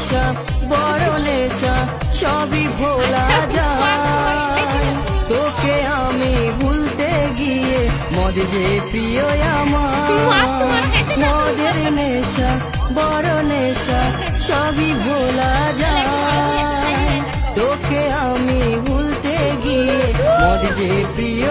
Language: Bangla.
নেশা বড় নেশা সবই ভোলা যায়। তোকে আমি ভুলতে গিয়ে মদ যে প্রিয় আমার, মদের নেশা বড় নেশা সবই ভোলা যায়। তোকে আমি ভুলতে গিয়ে মদ যে প্রিয়